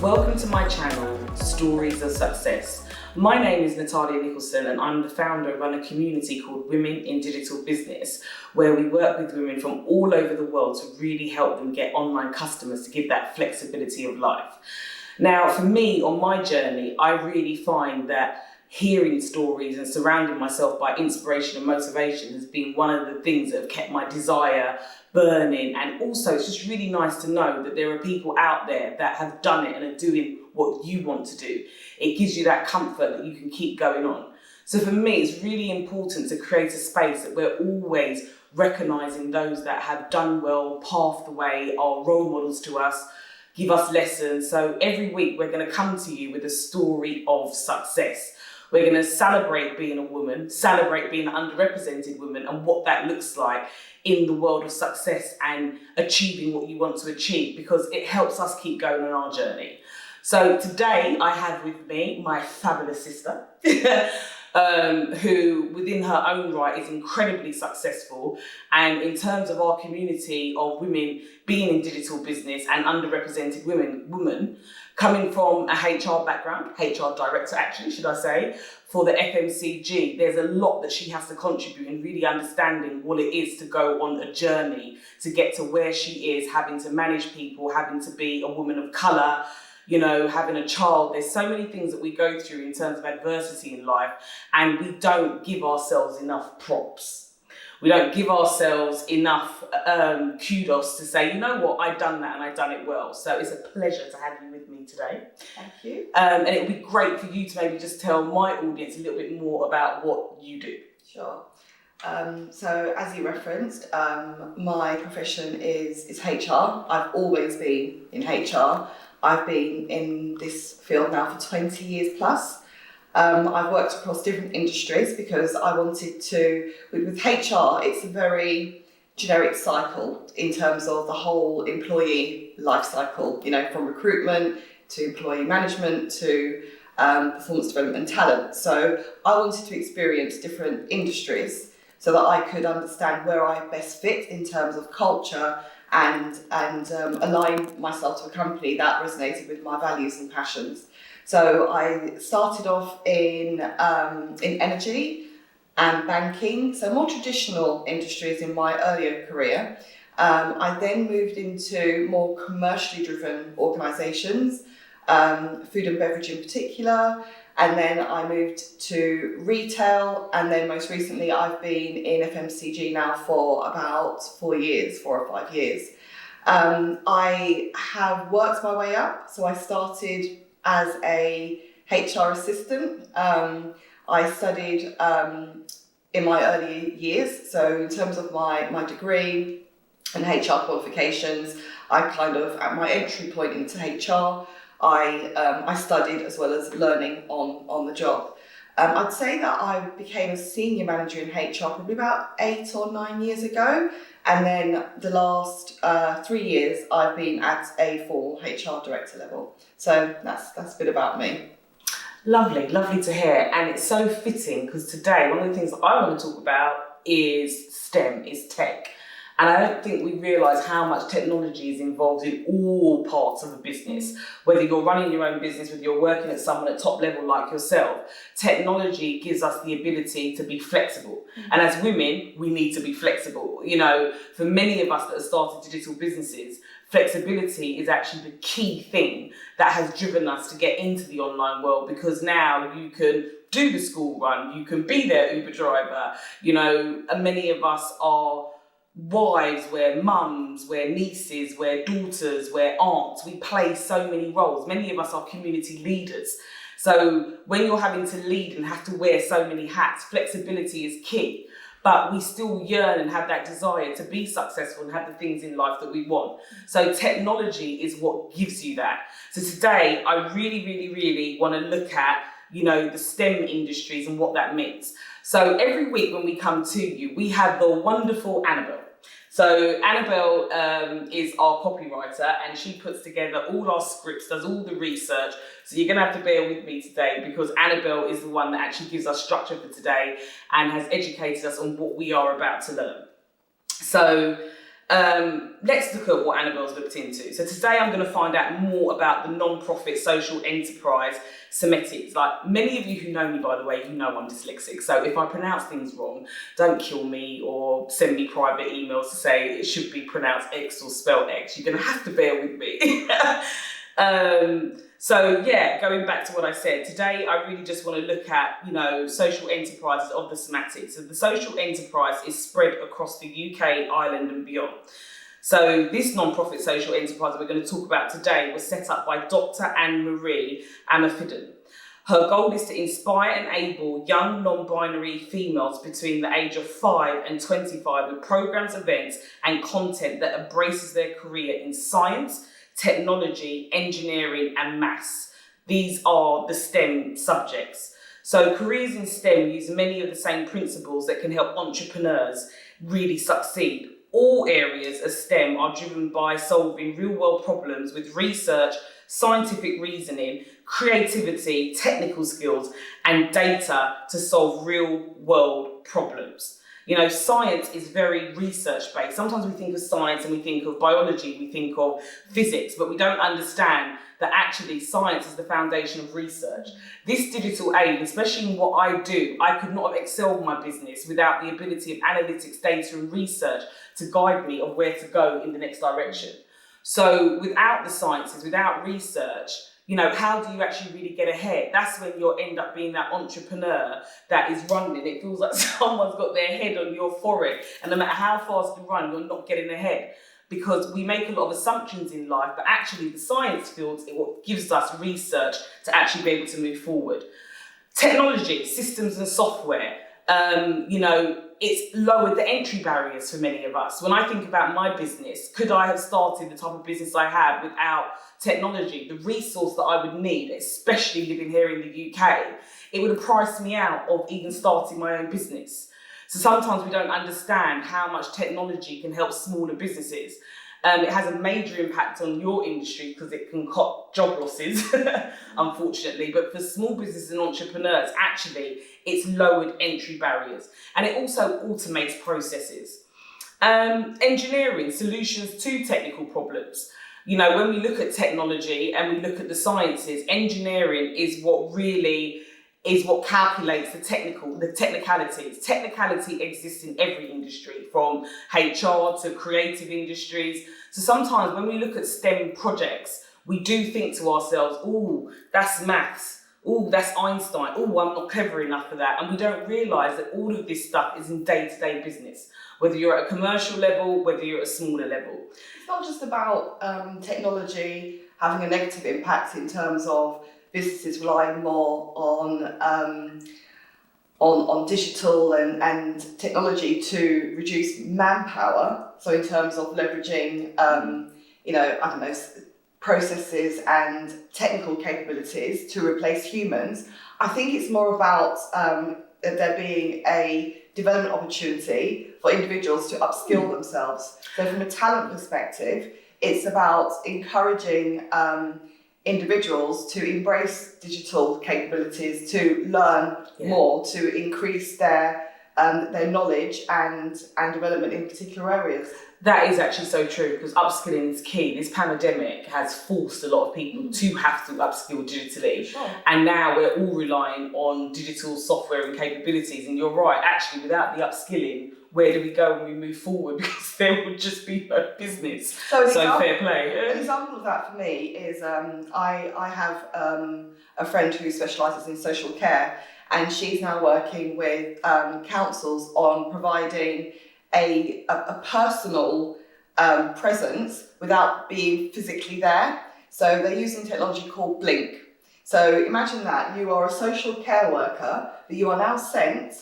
Welcome to my channel, Stories of Success. My name is Natalia Nicholson and I'm the founder and run a community called Women in Digital Business, where we work with women from all over the world to really help them get online customers to give that flexibility of life. Now, for me, on my journey, I really find that hearing stories and surrounding myself by inspiration and motivation has been one of the things that have kept my desire burning. And also, it's just really nice to know that there are people out there that have done it and are doing what you want to do. It gives you that comfort that you can keep going on. So for me, it's really important to create a space that we're always recognising those that have done well, paved the way, are role models to us, give us lessons. So every week we're going to come to you with a story of success. We're going to celebrate being a woman, celebrate being an underrepresented woman and what that looks like in the world of success and achieving what you want to achieve, because it helps us keep going on our journey. So today I have with me my fabulous sister, who within her own right is incredibly successful. And in terms of our community of women being in digital business and underrepresented women coming from a HR background, HR director actually, should I say, for the FMCG, there's a lot that she has to contribute in really understanding what it is to go on a journey to get to where she is, having to manage people, having to be a woman of colour, you know, having a child. There's so many things that we go through in terms of adversity in life, and we don't give ourselves enough props. We don't give ourselves enough kudos to say, you know what, I've done that and I've done it well. So it's a pleasure to have you with me today. Thank you. And it would be great for you to maybe just tell my audience a little bit more about what you do. Sure. So as you referenced, my profession is HR. I've always been in HR. I've been in this field now for 20 years plus. I've worked across different industries because I wanted to, with HR, it's a very generic cycle in terms of the whole employee life cycle, you know, from recruitment to employee management to performance development and talent. So I wanted to experience different industries so that I could understand where I best fit in terms of culture and align myself to a company that resonated with my values and passions. So I started off in energy and banking, so more traditional industries in my earlier career. I then moved into more commercially driven organisations, food and beverage in particular, and then I moved to retail, and then most recently I've been in FMCG now for about 4 or 5 years. I have worked my way up, so I started as a HR assistant. I studied in my early years, so in terms of my degree and HR qualifications, I kind of, at my entry point into HR, I studied as well as learning on the job. I'd say that I became a senior manager in HR probably about 8 or 9 years ago, and then the last 3 years I've been at a full HR director level. So that's a bit about me. Lovely to hear, and it's so fitting because today one of the things that I want to talk about is STEM, is tech. And I don't think we realise how much technology is involved in all parts of a business. Whether you're running your own business, whether you're working at someone at top level like yourself, technology gives us the ability to be flexible. Mm-hmm. And as women, we need to be flexible. You know, for many of us that have started digital businesses, flexibility is actually the key thing that has driven us to get into the online world, because now you can do the school run, you can be their Uber driver, you know, and many of us are wives, we're mums, we're nieces, we're daughters, we're aunts. We play so many roles. Many of us are community leaders. So when you're having to lead and have to wear so many hats, flexibility is key. But we still yearn and have that desire to be successful and have the things in life that we want. So technology is what gives you that. So today, I really want to look at, you know, the STEM industries and what that means. So every week when we come to you, we have the wonderful Annabelle. So Annabelle is our copywriter, and she puts together all our scripts, does all the research. So you're going to have to bear with me today, because Annabelle is the one that actually gives us structure for today and has educated us on what we are about to learn. So Let's look at what Annabelle's looked into. So today I'm going to find out more about the non-profit social enterprise STEMettes. Like many of you who know me, by the way, you know I'm dyslexic. So if I pronounce things wrong, don't kill me or send me private emails to say it should be pronounced X or spelled X. You're going to have to bear with me. So yeah, going back to what I said, today I really just want to look at, social enterprises of the STEMettes. So the social enterprise is spread across the UK, Ireland and beyond. So this non-profit social enterprise that we're going to talk about today was set up by Dr. Anne-Marie Imafidon. Her goal is to inspire and enable young non-binary females between the age of 5 and 25 with programs, events and content that embraces their career in science, technology, engineering and maths. These are the STEM subjects. So careers in STEM use many of the same principles that can help entrepreneurs really succeed. All areas of STEM are driven by solving real-world problems with research, scientific reasoning, creativity, technical skills and data to solve real-world problems. Science is very research-based. Sometimes we think of science and we think of biology, we think of physics, but we don't understand that actually science is the foundation of research. This digital age, especially in what I do, I could not have excelled my business without the ability of analytics, data and research to guide me on where to go in the next direction. So without the sciences, without research, how do you actually really get ahead? That's when you'll end up being that entrepreneur that is running. It feels like someone's got their head on your forehead. And no matter how fast you run, you're not getting ahead. Because we make a lot of assumptions in life, but actually the science field is what gives us research to actually be able to move forward. Technology, systems and software, it's lowered the entry barriers for many of us. When I think about my business, could I have started the type of business I have without technology? The resource that I would need, especially living here in the UK, it would have priced me out of even starting my own business. So sometimes we don't understand how much technology can help smaller businesses. It has a major impact on your industry because it can cut job losses, unfortunately. But for small businesses and entrepreneurs, actually, it's lowered entry barriers. And it also automates processes. Engineering, solutions to technical problems. When we look at technology and we look at the sciences, engineering is what calculates the technicalities. Technicality exists in every industry, from HR to creative industries. So sometimes when we look at STEM projects, we do think to ourselves, oh, that's maths. Oh, that's Einstein. Oh, I'm not clever enough for that. And we don't realise that all of this stuff is in day-to-day business, whether you're at a commercial level, whether you're at a smaller level. It's not just about technology having a negative impact in terms of businesses relying more on digital and technology to reduce manpower. So in terms of leveraging, processes and technical capabilities to replace humans, I think it's more about there being a development opportunity for individuals to upskill themselves. So from a talent perspective, it's about encouraging individuals to embrace digital capabilities, to learn more, to increase their knowledge and development in particular areas. That is actually so true, because upskilling is key. This pandemic has forced a lot of people to have to upskill digitally. Sure. And now we're all relying on digital software and capabilities. And you're right, actually, without the upskilling, where do we go when we move forward? Because there would just be no business. So fair play. An example of that for me is I have a friend who specialises in social care, and she's now working with councils on providing a personal presence without being physically there. So they're using technology called Blink. So imagine that you are a social care worker, but you are now sent,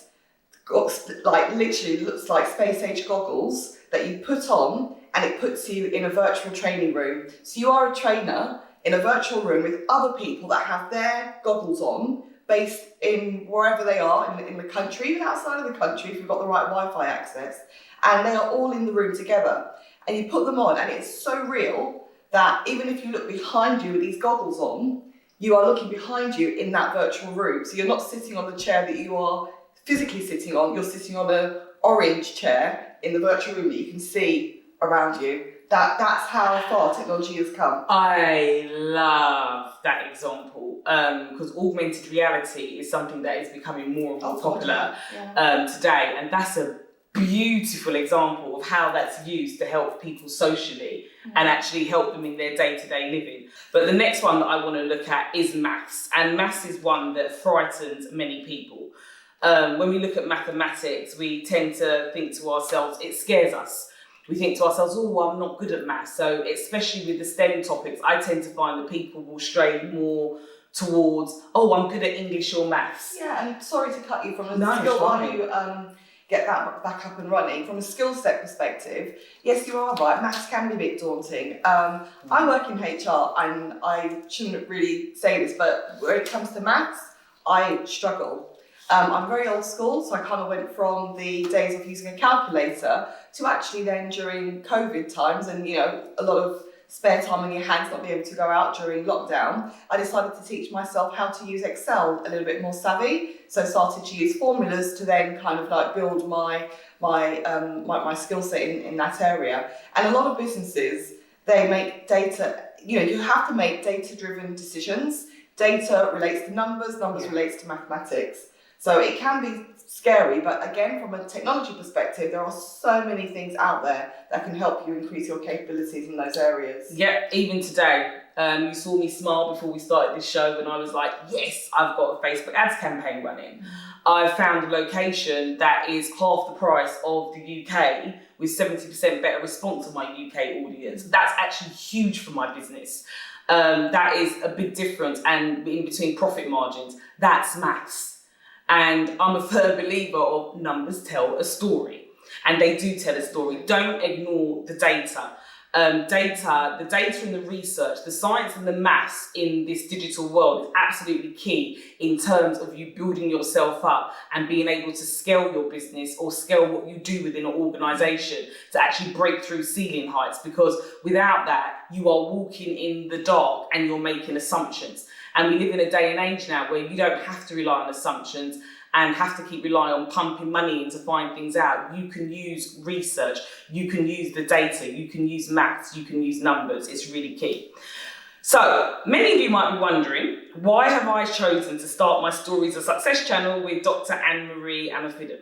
like literally looks like space age goggles that you put on, and it puts you in a virtual training room. So you are a trainer in a virtual room with other people that have their goggles on, based in wherever they are in the country, even outside of the country if you've got the right Wi-Fi access, and they are all in the room together. And you put them on, and it's so real that even if you look behind you with these goggles on, you are looking behind you in that virtual room. So you're not sitting on the chair that you are physically sitting on, you're sitting on an orange chair in the virtual room that you can see around you. That's how far technology has come. I love that example because augmented reality is something that is becoming more and more popular today, and that's a beautiful example of how that's used to help people socially and actually help them in their day-to-day living. But the next one that I want to look at is maths, and maths is one that frightens many people. When we look at mathematics, we tend to think to ourselves, it scares us. We think to ourselves, oh, well, I'm not good at maths. So especially with the STEM topics, I tend to find that people will stray more towards, oh, I'm good at English or maths. Yeah, and sorry to cut you from a skill while you get that back up and running. From a skill set perspective, yes, you are right, maths can be a bit daunting. I work in HR and I shouldn't really say this, but when it comes to maths, I struggle. I'm very old school, so I kind of went from the days of using a calculator to actually then during COVID times and, a lot of spare time on your hands, not being able to go out during lockdown, I decided to teach myself how to use Excel a little bit more savvy. So I started to use formulas to then kind of like build my skill set in that area. And a lot of businesses, they make data, you have to make data-driven decisions. Data relates to numbers relates to mathematics. So it can be scary, but again, from a technology perspective, there are so many things out there that can help you increase your capabilities in those areas. Yeah, even today, you saw me smile before we started this show when I was like, yes, I've got a Facebook ads campaign running. I've found a location that is half the price of the UK with 70% better response on my UK audience. That's actually huge for my business. That is a big difference, and in between profit margins, that's maths. And I'm a firm believer of numbers tell a story, and they do tell a story. Don't ignore the data. The data and the research, the science and the maths in this digital world is absolutely key in terms of you building yourself up and being able to scale your business or scale what you do within an organisation to actually break through ceiling heights, because without that, you are walking in the dark and you're making assumptions. And we live in a day and age now where you don't have to rely on assumptions and have to keep relying on pumping money in to find things out. You can use research, you can use the data, you can use maths, you can use numbers. It's really key. So, many of you might be wondering, why have I chosen to start my Stories of Success channel with Dr. Anne-Marie Imafidon?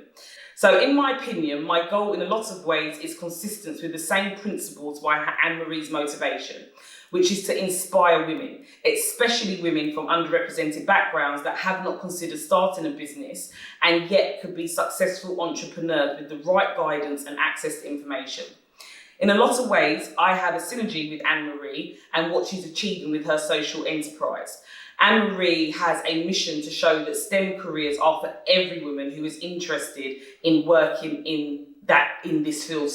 So, in my opinion, my goal in a lot of ways is consistent with the same principles behind Anne-Marie's motivation, which is to inspire women, especially women from underrepresented backgrounds that have not considered starting a business and yet could be successful entrepreneurs with the right guidance and access to information. In a lot of ways, I have a synergy with Anne-Marie and what she's achieving with her social enterprise. Anne-Marie has a mission to show that STEM careers are for every woman who is interested in working in this field.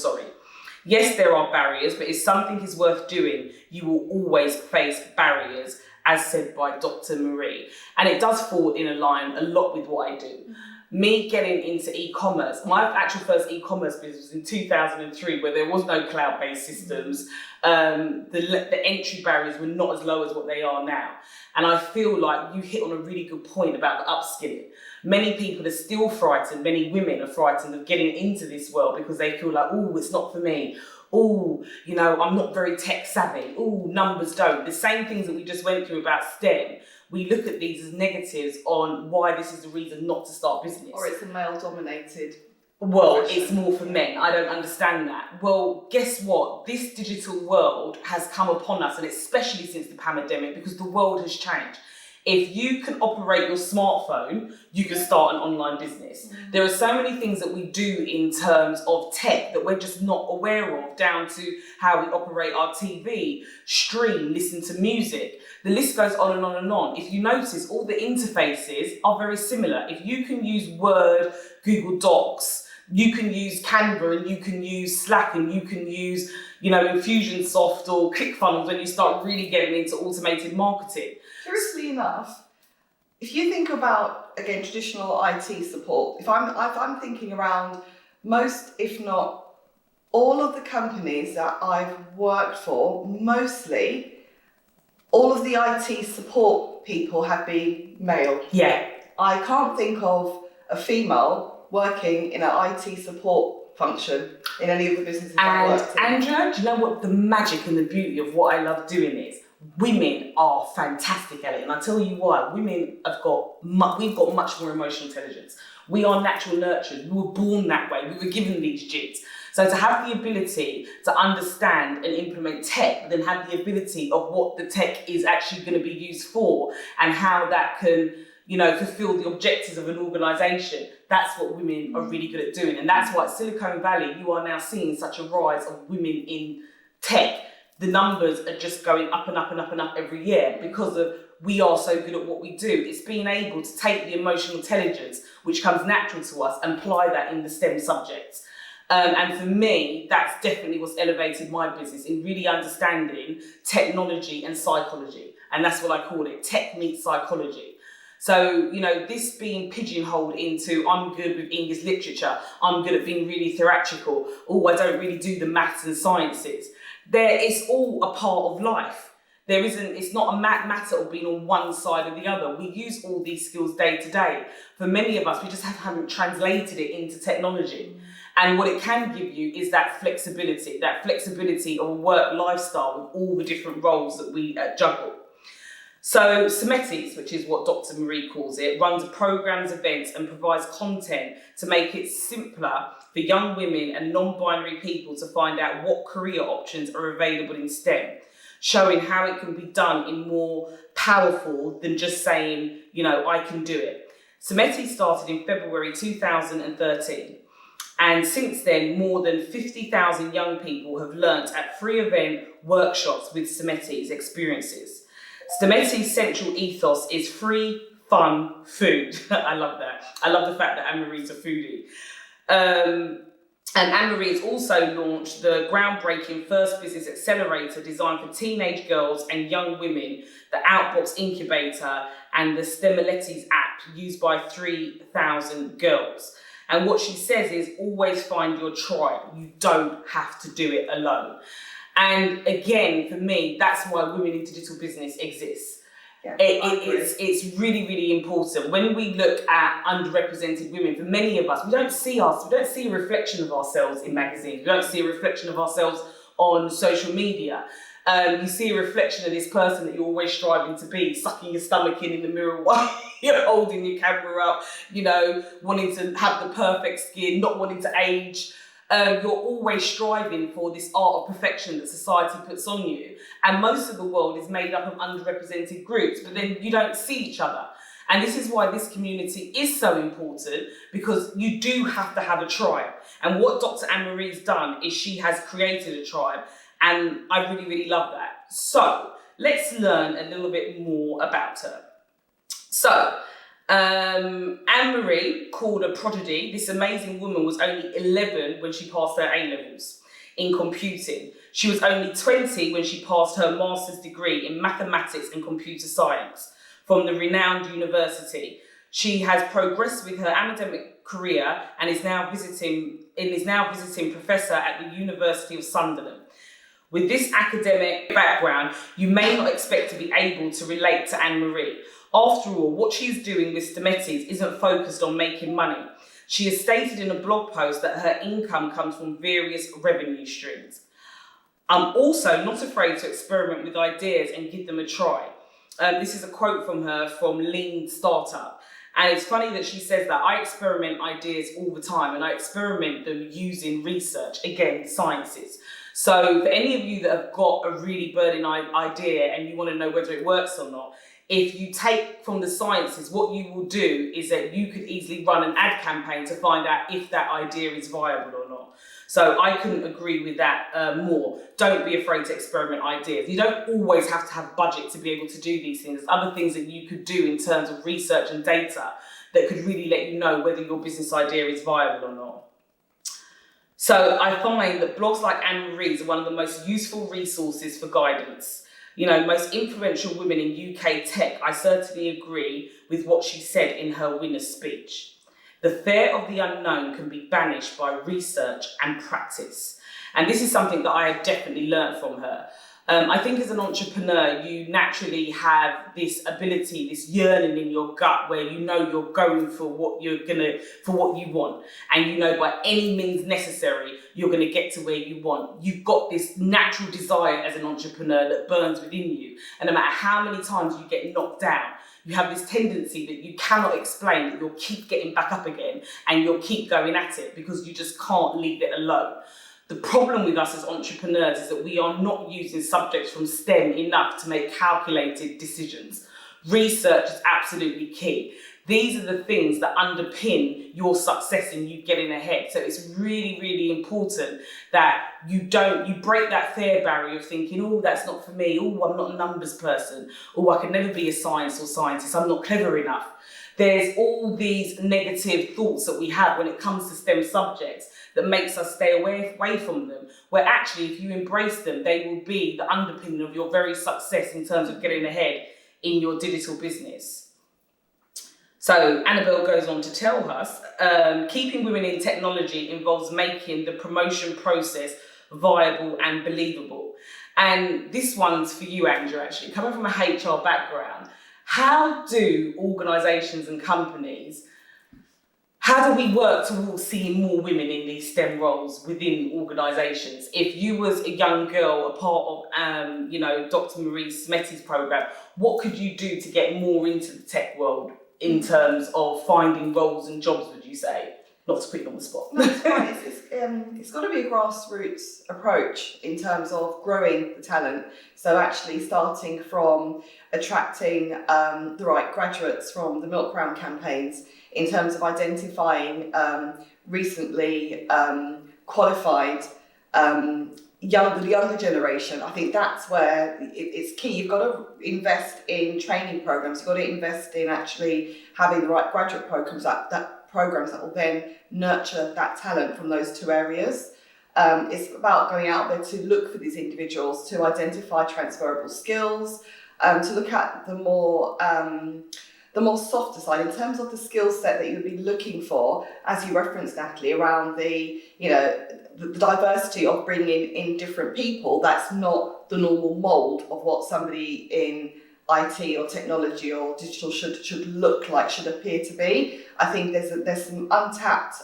Yes, there are barriers, but if something is worth doing, you will always face barriers, as said by Dr. Marie. And it does fall in a line a lot with what I do. Me getting into e-commerce, my actual first e-commerce business was in 2003, where there was no cloud-based systems. The entry barriers were not as low as what they are now. And I feel like you hit on a really good point about the upskilling. Many people are still frightened, many women are frightened of getting into this world because they feel like, oh, it's not for me. Oh, I'm not very tech savvy. Oh, numbers don't. The same things that we just went through about STEM, we look at these as negatives on why this is the reason not to start business. Or it's a male-dominated Well, it's more for men. I don't understand that. Well, guess what? This digital world has come upon us, and especially since the pandemic, because the world has changed. If you can operate your smartphone, you can start an online business. There are so many things that we do in terms of tech that we're just not aware of, down to how we operate our TV, stream, listen to music. The list goes on and on and on. If you notice, all the interfaces are very similar. If you can use Word, Google Docs, you can use Canva, and you can use Slack, and you can use, Infusionsoft or ClickFunnels when you start really getting into automated marketing. Curiously enough, if you think about, again, traditional IT support, if I'm thinking around most, if not all of the companies that I've worked for, mostly all of the IT support people have been male. Yeah. I can't think of a female working in an IT support support function in any of the businesses I've And worked in. Andrea, do you know what the magic and the beauty of what I love doing is? Women are fantastic at it, and I tell you why. Women we've got much more emotional intelligence. We are natural nurturers. We were born that way. We were given these gifts. So to have the ability to understand and implement tech, but then have the ability of what the tech is actually going to be used for and how that can, fulfill the objectives of an organisation, that's what women are really good at doing. And that's why at Silicon Valley, you are now seeing such a rise of women in tech. The numbers are just going up and up and up and up every year because we are so good at what we do. It's being able to take the emotional intelligence, which comes natural to us, and apply that in the STEM subjects. And for me, that's definitely what's elevated my business, in really understanding technology and psychology. And that's what I call it, tech meets psychology. So, this being pigeonholed into, I'm good with English literature, I'm good at being really theatrical, I don't really do the maths and sciences. It's all a part of life. It's not a matter of being on one side or the other. We use all these skills day to day. For many of us, we just haven't translated it into technology. And what it can give you is that flexibility of a work lifestyle with all the different roles that we juggle. So STEMettes, which is what Dr. Marie calls it, runs programs, events and provides content to make it simpler for young women and non-binary people to find out what career options are available in STEM, showing how it can be done in more powerful than just saying, I can do it. STEMettes started in February 2013. And since then, more than 50,000 young people have learnt at free event workshops with STEMettes experiences. STEMettes' central ethos is free, fun, food. I love that. I love the fact that Anne-Marie's a foodie. And Anne-Marie has also launched the groundbreaking First Business Accelerator designed for teenage girls and young women, the Outbox Incubator and the STEMettes app used by 3,000 girls. And what she says is always find your tribe. You don't have to do it alone. And again, for me, that's why Women in Digital Business exists. Yeah, it's really, really important. When we look at underrepresented women, for many of us, we don't see a reflection of ourselves in magazines. We don't see a reflection of ourselves on social media. You see a reflection of this person that you're always striving to be, sucking your stomach in the mirror while you're holding your camera up, wanting to have the perfect skin, not wanting to age. You're always striving for this art of perfection that society puts on you. And most of the world is made up of underrepresented groups, but then you don't see each other. And this is why this community is so important, because you do have to have a tribe. And what Dr. Anne-Marie's done is she has created a tribe. And I really, really love that. So let's learn a little bit more about her. So Anne-Marie, called a prodigy, this amazing woman was only 11 when she passed her A-levels in computing. She was only 20 when she passed her master's degree in mathematics and computer science from the renowned university. She has progressed with her academic career and is now visiting professor at the University of Sunderland. With this academic background, you may not expect to be able to relate to Anne-Marie. After all, what she is doing with STEMettes isn't focused on making money. She has stated in a blog post that her income comes from various revenue streams. I'm also not afraid to experiment with ideas and give them a try. This is a quote from her from Lean Startup. And it's funny that she says that. I experiment ideas all the time, and I experiment them using research, again, sciences. So for any of you that have got a really burning idea and you want to know whether it works or not, if you take from the sciences, what you will do is that you could easily run an ad campaign to find out if that idea is viable or not. So I couldn't agree with that more. Don't be afraid to experiment ideas. You don't always have to have budget to be able to do these things. There's other things that you could do in terms of research and data that could really let you know whether your business idea is viable or not. So I find that blogs like Anne-Marie's are one of the most useful resources for guidance. Most influential women in UK tech, I certainly agree with what she said in her winner's speech. The fear of the unknown can be banished by research and practice. And this is something that I have definitely learned from her. I think as an entrepreneur, you naturally have this ability, this yearning in your gut where you know you're going for what you want. And you know by any means necessary, you're going to get to where you want. You've got this natural desire as an entrepreneur that burns within you. And no matter how many times you get knocked down, you have this tendency that you cannot explain, that you'll keep getting back up again and you'll keep going at it because you just can't leave it alone. The problem with us as entrepreneurs is that we are not using subjects from STEM enough to make calculated decisions. Research is absolutely key. These are the things that underpin your success in you getting ahead. So it's really, really important that you break that fear barrier of thinking, oh, that's not for me. Oh, I'm not a numbers person. Oh, I could never be a science or scientist. I'm not clever enough. There's all these negative thoughts that we have when it comes to STEM subjects that makes us stay away from them, where actually if you embrace them, they will be the underpinning of your very success in terms of getting ahead in your digital business. So Annabelle goes on to tell us, keeping women in technology involves making the promotion process viable and believable. And this one's for you, Andrea, actually. Coming from a HR background, how do organisations and companies, how do we work towards seeing more women in these STEM roles within organisations? If you was a young girl, a part of, Dr. Marie STEMettes program, what could you do to get more into the tech world in terms of finding roles and jobs, would you say? Not to put you on the spot. No, it's fine. It's got to be a grassroots approach in terms of growing the talent. So actually starting from attracting the right graduates from the Milk Round campaigns in terms of identifying recently qualified the younger generation. I think that's where it's key. You've got to invest in training programs. You've got to invest in actually having the right graduate programs programs that will then nurture that talent from those two areas. It's about going out there to look for these individuals, to identify transferable skills, to look at the more softer side in terms of the skill set that you'll be looking for, as you referenced, Natalie, around the diversity of bringing in different people. That's not the normal mould of what somebody in IT or technology or digital should look like, should appear to be. I think there's some untapped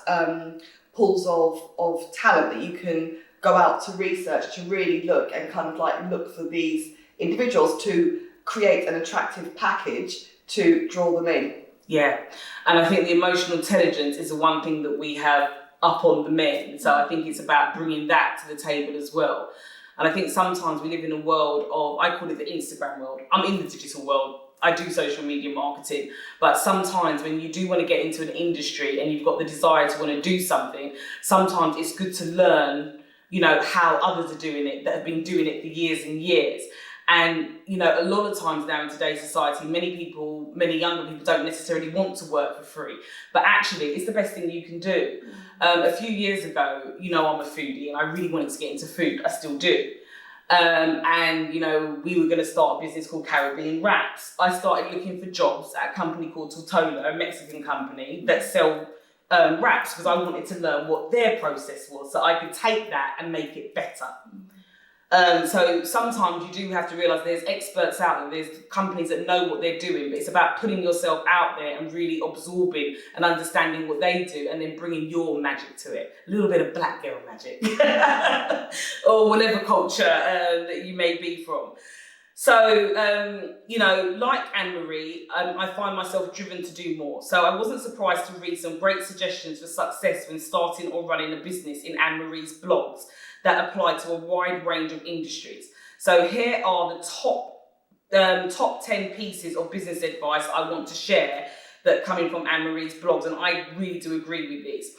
pools of talent that you can go out to research, to really look and kind of like look for these individuals to create an attractive package to draw them in. Yeah, and I think the emotional intelligence is the one thing that we have up on the men. So I think it's about bringing that to the table as well. And I think sometimes we live in a world of, I call it the Instagram world. I'm in the digital world. I do social media marketing. But sometimes when you do want to get into an industry and you've got the desire to want to do something, sometimes it's good to learn, how others are doing it, that have been doing it for years and years. And, a lot of times now in today's society, many younger people don't necessarily want to work for free. But actually, it's the best thing you can do. A few years ago, I'm a foodie and I really wanted to get into food. I still do. We were going to start a business called Caribbean Wraps. I started looking for jobs at a company called Tortola, a Mexican company that sell wraps, because I wanted to learn what their process was so I could take that and make it better. So sometimes you do have to realise there's experts out there, there's companies that know what they're doing, but it's about putting yourself out there and really absorbing and understanding what they do and then bringing your magic to it. A little bit of black girl magic or whatever culture that you may be from. So, like Anne-Marie, I find myself driven to do more. So I wasn't surprised to read some great suggestions for success when starting or running a business in Anne-Marie's blogs that apply to a wide range of industries. So here are the top 10 pieces of business advice I want to share that coming from Anne-Marie's blogs, and I really do agree with these.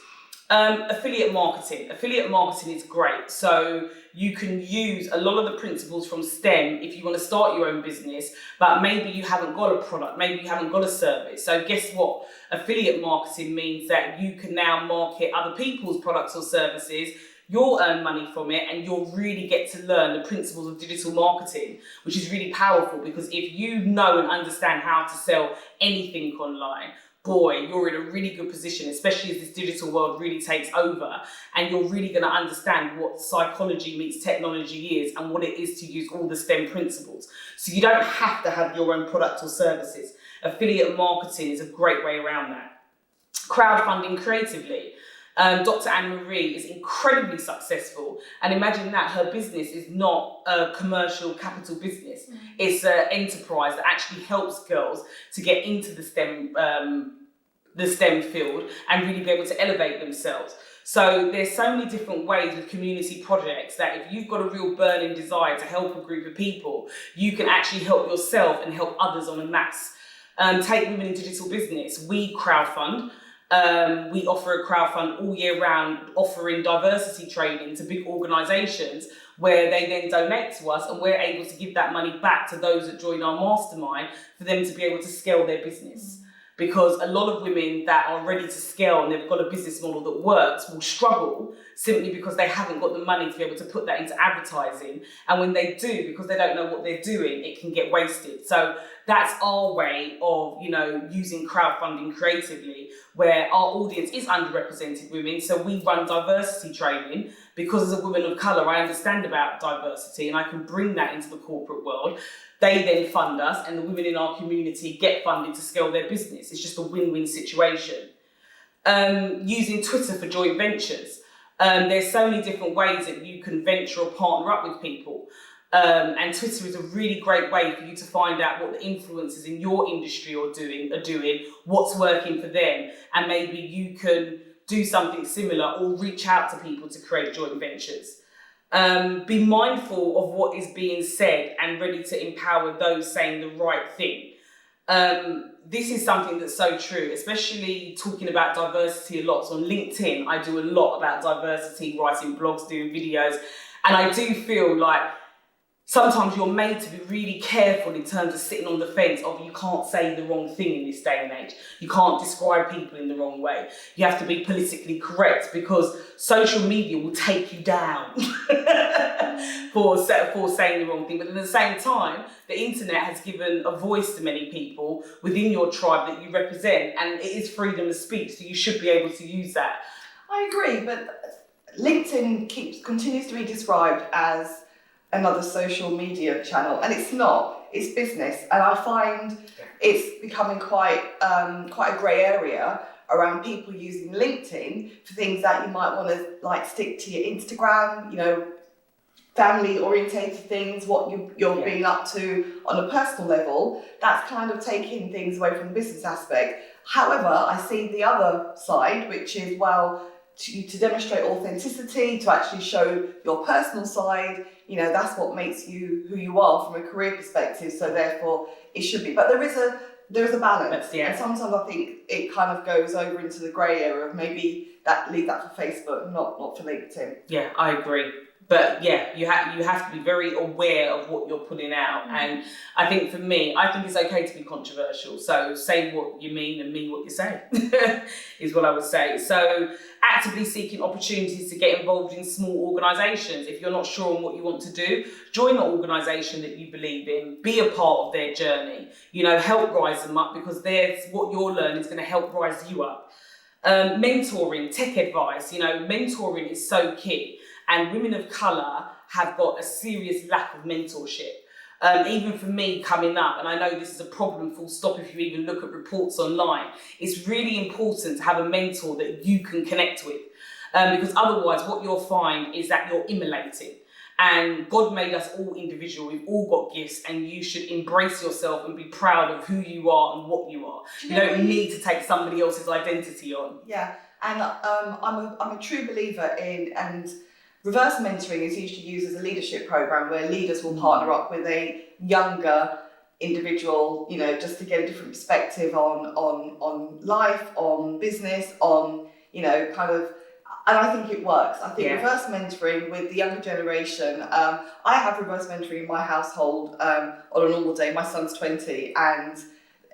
Affiliate marketing. Affiliate marketing is great. So you can use a lot of the principles from STEM if you want to start your own business, but maybe you haven't got a product, maybe you haven't got a service. So guess what? Affiliate marketing means that you can now market other people's products or services. You'll earn money from it and you'll really get to learn the principles of digital marketing, which is really powerful because if you know and understand how to sell anything online, boy, you're in a really good position, especially as this digital world really takes over, and you're really going to understand what psychology meets technology is and what it is to use all the STEM principles. So you don't have to have your own product or services. Affiliate marketing is a great way around that. Crowdfunding creatively. Dr. Anne-Marie is incredibly successful, and imagine that her business is not a commercial capital business. It's an enterprise that actually helps girls to get into the STEM field and really be able to elevate themselves. So there's so many different ways with community projects that if you've got a real burning desire to help a group of people, you can actually help yourself and help others en masse. Take Women in Digital Business. We crowdfund. We offer a crowdfund all year round, offering diversity training to big organisations where they then donate to us, and we're able to give that money back to those that join our mastermind for them to be able to scale their business. Because a lot of women that are ready to scale and they've got a business model that works will struggle simply because they haven't got the money to be able to put that into advertising. And when they do, because they don't know what they're doing, it can get wasted. So that's our way of, using crowdfunding creatively, where our audience is underrepresented women. So we run diversity training because as a woman of colour, I understand about diversity and I can bring that into the corporate world. They then fund us, and the women in our community get funded to scale their business. It's just a win-win situation. Using Twitter for joint ventures. There's so many different ways that you can venture or partner up with people. And Twitter is a really great way for you to find out what the influencers in your industry are doing, what's working for them, and maybe you can do something similar or reach out to people to create joint ventures. Be mindful of what is being said and ready to empower those saying the right thing. This is something that's so true, especially talking about diversity a lot. So on LinkedIn, I do a lot about diversity, writing blogs, doing videos, and I do feel like sometimes you're made to be really careful in terms of sitting on the fence of you can't say the wrong thing in this day and age. You can't describe people in the wrong way. You have to be politically correct because social media will take you down for saying the wrong thing. But at the same time, the internet has given a voice to many people within your tribe that you represent, and it is freedom of speech, so you should be able to use that. I agree, but LinkedIn continues to be described as another social media channel, and it's not. It's business, and I find it's becoming quite a grey area around people using LinkedIn for things that you might want to stick to your Instagram, family orientated things, what you're being up to on a personal level. That's kind of taking things away from the business aspect. However, I see the other side, which is to demonstrate authenticity, to actually show your personal side. That's what makes you who you are from a career perspective. So therefore, it should be. But there is a balance, and sometimes I think it kind of goes over into the grey area of maybe leave that for Facebook, not for LinkedIn. Yeah, I agree. But yeah, you have to be very aware of what you're putting out. And I think for me, I think it's okay to be controversial. So say what you mean and mean what you say, is what I would say. So actively seeking opportunities to get involved in small organisations. If you're not sure on what you want to do, join an organisation that you believe in, be a part of their journey, help rise them up, because what you're learning is going to help rise you up. Mentoring, tech advice, mentoring is so key. And women of colour have got a serious lack of mentorship. Even for me coming up, and I know this is a problem full stop if you even look at reports online, it's really important to have a mentor that you can connect with. Because otherwise what you'll find is that you're immolating. And God made us all individual, we've all got gifts, and you should embrace yourself and be proud of who you are and what you are. You don't need to take somebody else's identity on. Yeah, and I'm a true believer in, and reverse mentoring is usually used as a leadership program where leaders will partner up with a younger individual, just to get a different perspective on life, on business, on, and I think it works. I think reverse mentoring with the younger generation, I have reverse mentoring in my household on a normal day. My son's 20, and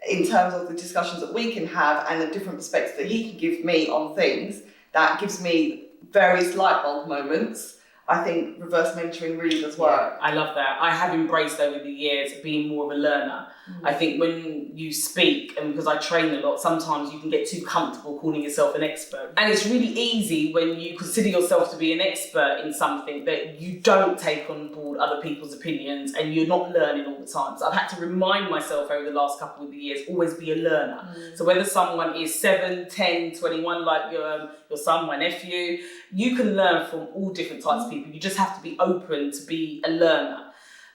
in terms of the discussions that we can have and the different perspectives that he can give me on things, that gives me various light bulb moments I think reverse mentoring really does work. Yeah, I love that. I have embraced over the years being more of a learner. I think when you speak, and because I train a lot, sometimes you can get too comfortable calling yourself an expert. And it's really easy when you consider yourself to be an expert in something that you don't take on board other people's opinions and you're not learning all the time. So I've had to remind myself over the last couple of years, always be a learner. So whether someone is 7, 10, 21, like your son, my nephew, you can learn from all different types of people. You just have to be open to be a learner.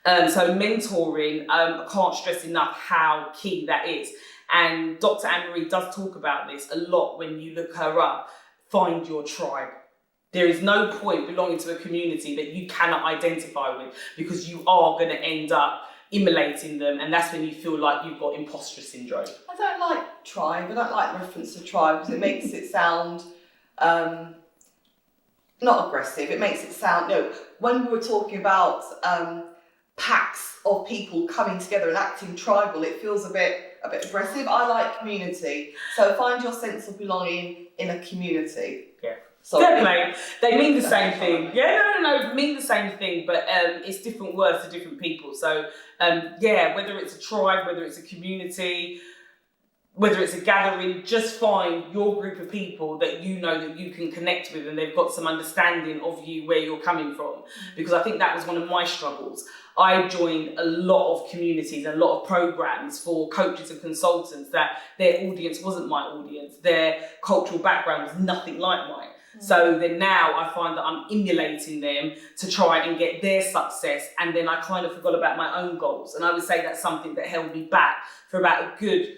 So mentoring, I can't stress enough how key that is. And Dr. Anne-Marie does talk about this a lot when you look her up. Find your tribe. There is no point belonging to a community that you cannot identify with, because you are going to end up emulating them, and that's when you feel like you've got imposter syndrome. I don't like tribe. I don't like the reference to tribe because it makes it sound not aggressive. It makes it sound, when we were talking about packs of people coming together and acting tribal, it feels a bit aggressive. I like community. So find your sense of belonging in a community. Yeah. Sorry. Definitely. They mean the same thing. Yeah, no, mean the same thing, but it's different words to different people. So whether it's a tribe, whether it's a community, whether it's a gathering, just find your group of people that you know that you can connect with and they've got some understanding of you, where you're coming from. Because I think that was one of my struggles. I joined a lot of communities, a lot of programs for coaches and consultants that their audience wasn't my audience. Their cultural background was nothing like mine. So then now I find that I'm emulating them to try and get their success, and then I kind of forgot about my own goals. And I would say that's something that held me back for about 3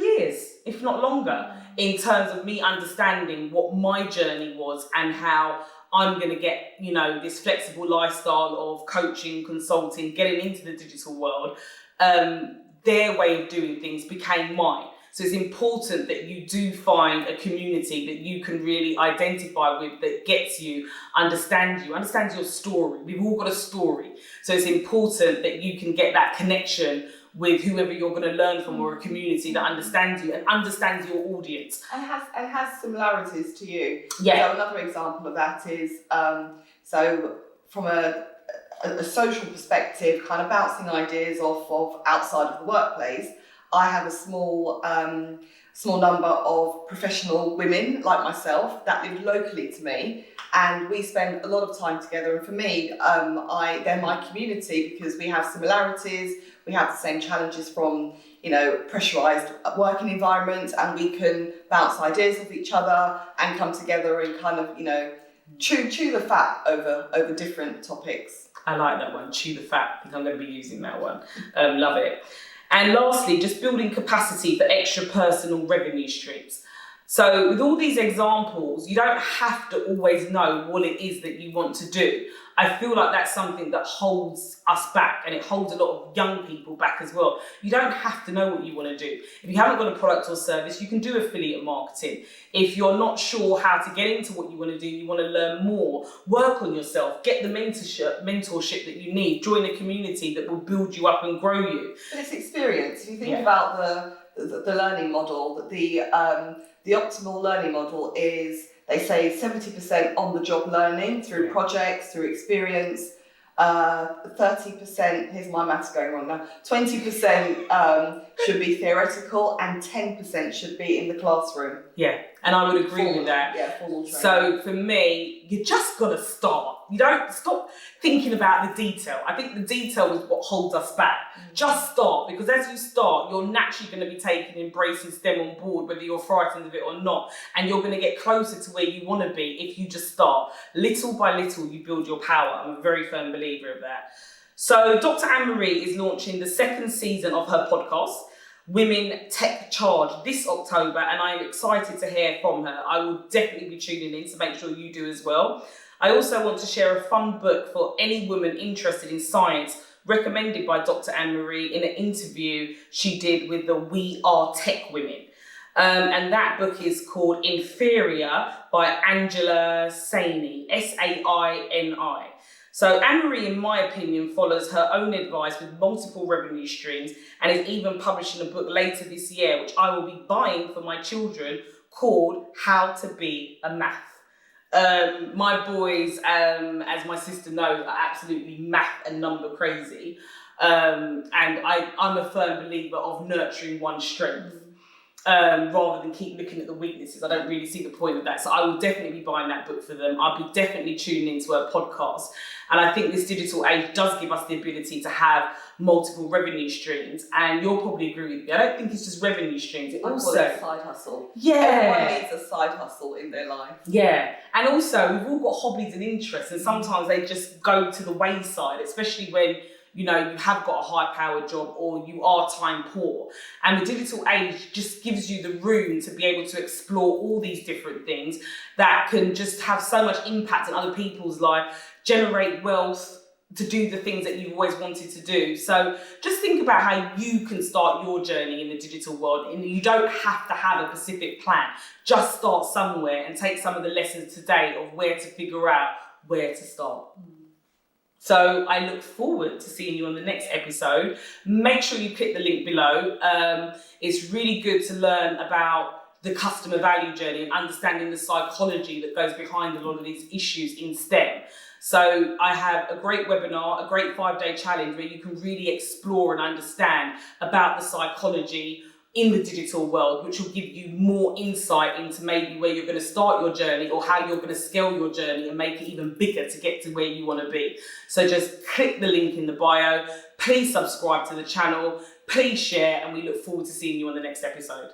years, if not longer, in terms of me understanding what my journey was and how I'm going to get, this flexible lifestyle of coaching, consulting, getting into the digital world. Their way of doing things became mine. So it's important that you do find a community that you can really identify with, that gets you, understands your story. We've all got a story. So it's important that you can get that connection with whoever you're going to learn from, or a community that understands you and understands your audience. And has similarities to you. Yeah. So another example of that is, so from a social perspective, kind of bouncing ideas off of outside of the workplace, I have a small number of professional women like myself that live locally to me, and we spend a lot of time together. And for me, they're my community because we have similarities. We have the same challenges from pressurized working environments, and we can bounce ideas off each other and come together and kind of chew the fat over different topics. I like that one, chew the fat. I think I'm going to be using that one. Love it. And lastly, just building capacity for extra personal revenue streams. So with all these examples, you don't have to always know what it is that you want to do. I feel like that's something that holds us back, and it holds a lot of young people back as well. You don't have to know what you want to do. If you haven't got a product or service, you can do affiliate marketing. If you're not sure how to get into what you want to do, you want to learn more, work on yourself, get the mentorship that you need, join a community that will build you up and grow you. But it's experience. If you think about the learning model, the optimal learning model is, they say 70% on-the-job learning through projects, through experience, 30%, here's my maths going wrong now, 20% should be theoretical and 10% should be in the classroom. Yeah, and I would agree with that. Yeah, formal training. So for me, you just got to start. You don't stop thinking about the detail. I think the detail is what holds us back. Just start, because as you start, you're naturally going to be embracing STEM on board, whether you're frightened of it or not, and you're going to get closer to where you want to be if you just start. Little by little, you build your power. I'm a very firm believer of that. So Dr. Anne-Marie is launching the 2nd season of her podcast, Women Tech Charge, this October, and I'm excited to hear from her. I will definitely be tuning in, so make sure you do as well. I also want to share a fun book for any woman interested in science, recommended by Dr. Anne-Marie in an interview she did with the We Are Tech Women. And that book is called Inferior by Angela Saini, Saini. So Anne-Marie, in my opinion, follows her own advice with multiple revenue streams, and is even publishing a book later this year, which I will be buying for my children, called How to Be a Math. My boys, as my sister knows, are absolutely math and number crazy. And I'm a firm believer of nurturing one's strength. Rather than keep looking at the weaknesses. I don't really see the point of that. So I will definitely be buying that book for them. I'll be definitely tuning into her podcast. And I think this digital age does give us the ability to have multiple revenue streams. And you'll probably agree with me. I don't think it's just revenue streams. It also call it a side hustle. Yeah. Everyone needs a side hustle in their life. Yeah. And also we've all got hobbies and interests, and sometimes they just go to the wayside, especially when you have got a high-powered job or you are time poor. And the digital age just gives you the room to be able to explore all these different things that can just have so much impact on other people's life, generate wealth, to do the things that you've always wanted to do. So just think about how you can start your journey in the digital world. And you don't have to have a specific plan. Just start somewhere and take some of the lessons today of where to figure out where to start. So I look forward to seeing you on the next episode. Make sure you click the link below. It's really good to learn about the customer value journey and understanding the psychology that goes behind a lot of these issues in STEM. So I have a great webinar, a great 5-day challenge where you can really explore and understand about the psychology in the digital world, which will give you more insight into maybe where you're going to start your journey or how you're going to scale your journey and make it even bigger to get to where you want to be. So just click the link in the bio. Please subscribe to the channel. Please share, and we look forward to seeing you on the next episode.